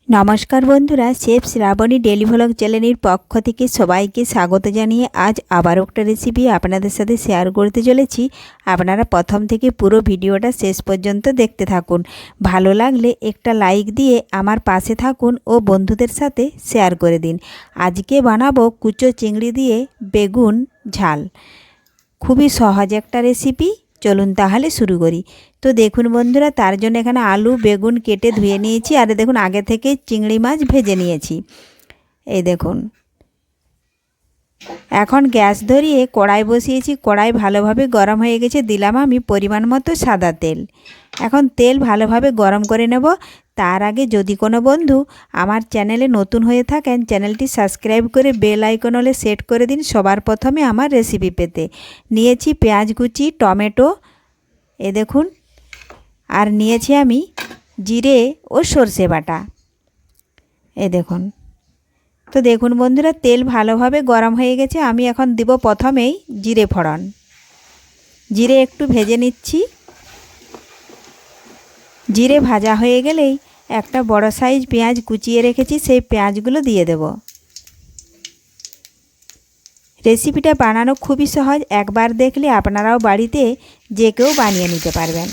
नमस्कार बंधुरा chef Shravani daily vlog channel पक्ष थेके सबाइके स्वागत जानिए आज आबार एक रेसिपि आपनादेर साथे शेयर करते चलेछि। आपनारा प्रथम थेके पुरो भिडियोटा शेष पर्यन्त देखते थाकुन। भालो लागले एकटा लाइक दिए आमार पाशे थाकुन ओ बंधुदेर साथे शेयर करे दिन। आजके बानाबो कुचो चिंगड़ी दिए बेगुन झाल, खूबई सहज एकटा रेसिपि। चलुन ताहले शुरू करी। तो देखुन बंधुरा तार जोन्नो एखाने आलू बेगुन केटे धुए निएछि और देखुन आगे थेके चिंगड़ी माछ भेजे निएछि। এই দেখুন এখন গ্যাস ধরিয়ে কড়াই বসিয়েছি। কড়াই ভালোভাবে গরম হয়ে গেছে। দিলাম আমি পরিমাণ মতো সাদা তেল। এখন তেল ভালোভাবে গরম করে নেব। তার আগে যদি কোনো বন্ধু আমার চ্যানেলে নতুন হয়ে থাকেন চ্যানেলটি সাবস্ক্রাইব করে বেল আইকন হলে সেট করে দিন সবার প্রথমে আমার রেসিপি পেতে। নিয়েছি পেঁয়াজ কুচি, টমেটো, এ দেখুন, আর নিয়েছি আমি জিরে ও সরষে বাটা, এ দেখুন। তো দেখুন বন্ধুরা তেল ভালোভাবে গরম হয়ে গেছে। আমি এখন দিব প্রথমেই জিরে ফোড়ন। জিরে একটু ভেজে নিচ্ছি। জিরে ভাজা হয়ে গেলেই একটা বড় সাইজ পেঁয়াজ কুচিয়ে রেখেছি সেই পেঁয়াজগুলো দিয়ে দেব। রেসিপিটা বানানো খুবই সহজ, একবার দেখলে আপনারাও বাড়িতে যে কেউ বানিয়ে নিতে পারবেন।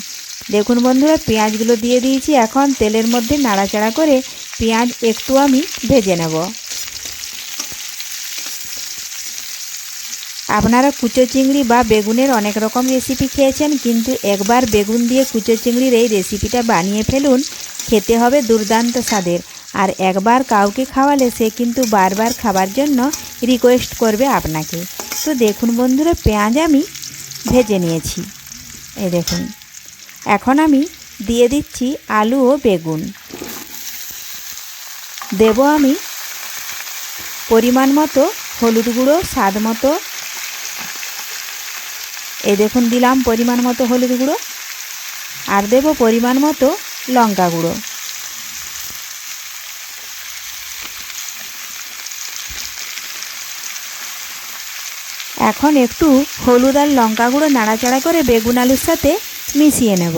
দেখুন বন্ধুরা পেঁয়াজগুলো দিয়ে দিয়েছি। এখন তেলের মধ্যে নাড়াচাড়া করে পেঁয়াজ একটু আমি ভেজে নেব। আপনারা কুচো চিংড়ি বা বেগুনের অনেক রকম রেসিপি খেয়েছেন, কিন্তু একবার বেগুন দিয়ে কুচো চিংড়ির এই রেসিপিটা বানিয়ে ফেলুন, খেতে হবে দুর্দান্ত স্বাদের। আর একবার কাউকে খাওয়ালে সে কিন্তু বারবার খাবার জন্য রিকোয়েস্ট করবে আপনাকে। তো দেখুন বন্ধুরা পেঁয়াজ আমি ভেজে নিয়েছি, এই দেখুন। এখন আমি দিয়ে দিচ্ছি আলু ও বেগুন। দেব আমি পরিমাণ মতো হলুদ গুঁড়ো, স্বাদ মতো, এই দেখুন দিলাম পরিমাণ মতো হলুদ গুঁড়ো, আর দেব পরিমাণ মতো লঙ্কা গুঁড়ো। এখন একটু হলুদ আর লঙ্কা গুঁড়ো নাড়াচাড়া করে বেগুন আলুর সাথে মিশিয়ে নেব।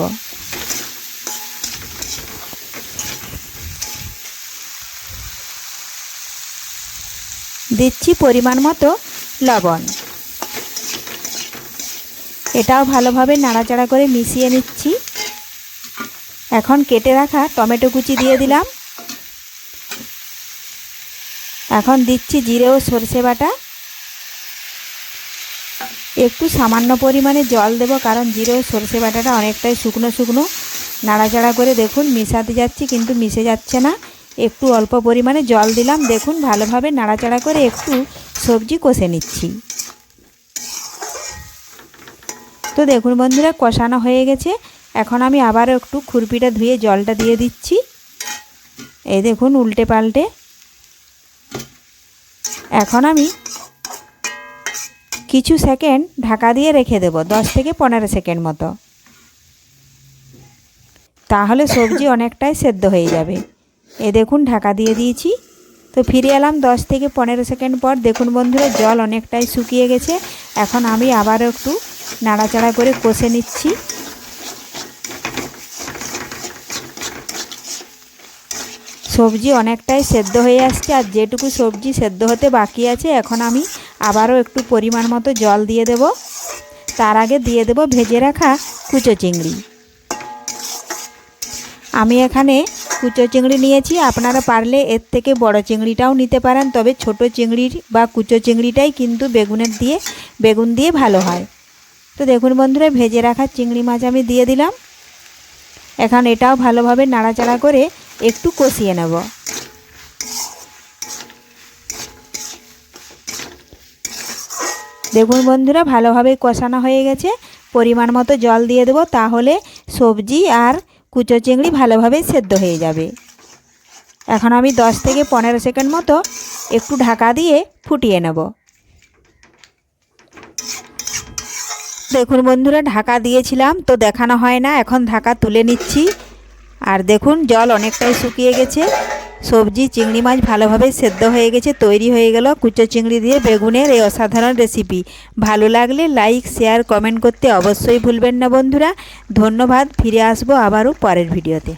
দিচ্ছি পরিমাণ মতো লবণ। এটাও ভালোভাবে নাড়াচাড়া করে মিশিয়ে নিচ্ছি। এখন কেটে রাখা টমেটো কুচি দিয়ে দিলাম। এখন দিচ্ছি জিরে ও সরষে বাটা। একটু সামান্য পরিমাণে জল দেব, কারণ জিরে ও সরষে বাটাটা অনেকটাই শুকনো শুকনো। নাড়াচাড়া করে দেখুন মিশাতে যাচ্ছি কিন্তু মিশে যাচ্ছে না। একটু অল্প পরিমাণে জল দিলাম। দেখুন ভালোভাবে নাড়াচাড়া করে একটু সবজি কষে নিচ্ছি। তো দেখুন বন্ধুরা কষানো হয়ে গেছে। এখন আমি আবারও একটু খুরপিটা ধুয়ে জলটা দিয়ে দিচ্ছি। এই দেখুন উল্টে পাল্টে এখন আমি কিছু সেকেন্ড ঢাকা দিয়ে রেখে দেব, 10 থেকে 15 সেকেন্ড মতো, তাহলে সবজি অনেকটাই সেদ্ধ হয়ে যাবে। এই দেখুন ঢাকা দিয়ে দিয়েছি। তো ফিরে এলাম 10 থেকে 15 সেকেন্ড পর। দেখুন বন্ধুরা জল অনেকটাই শুকিয়ে গেছে। এখন আমি আবারও একটু নাড়াচাড়া করে কষে নিচ্ছি। সবজি অনেকটাই সেদ্ধ হয়ে আসছে, আর যেটুকু সবজি সেদ্ধ হতে বাকি আছে এখন আমি আবারও একটু পরিমাণ মতো জল দিয়ে দেব। তার আগে দিয়ে দেব ভেজে রাখা কুচো চিংড়ি। আমি এখানে কুচো চিংড়ি নিয়েছি, আপনারা পারলে এর থেকে বড় চিংড়িটাও নিতে পারেন, তবে ছোট চিংড়ির বা কুচো চিংড়িটাই কিন্তু বেগুন দিয়ে ভালো হয়। তো দেখুন বন্ধুরা ভেজে রাখা চিংড়ি মাছ আমি দিয়ে দিলাম। এখন এটাও ভালোভাবে নাড়াচাড়া করে একটু কষিয়ে নেব। দেখুন বন্ধুরা ভালোভাবে কষানো হয়ে গেছে। পরিমাণ মতো জল দিয়ে দেব, তাহলে সবজি আর কুচো চিংড়ি ভালোভাবে সেদ্ধ হয়ে যাবে। এখন আমি 10 থেকে 15 সেকেন্ড মতো একটু ঢাকা দিয়ে ফুটিয়ে নেব। দেখুন বন্ধুরা ঢাকা দিয়েছিলাম তো দেখানো হয় না, এখন ঢাকা তুলে নিচ্ছি। আর দেখুন জল অনেকটাই শুকিয়ে গেছে। সবজি চিংড়ি মাছ ভালোভাবে সেদ্ধ হয়ে গেছে। তৈরি হয়ে গেল কুচো চিংড়ি দিয়ে বেগুনের এই অসাধারণ রেসিপি। ভালো লাগলে লাইক শেয়ার কমেন্ট করতে অবশ্যই ভুলবেন না বন্ধুরা। ধন্যবাদ। ফিরে আসবো আবারও পরের ভিডিওতে।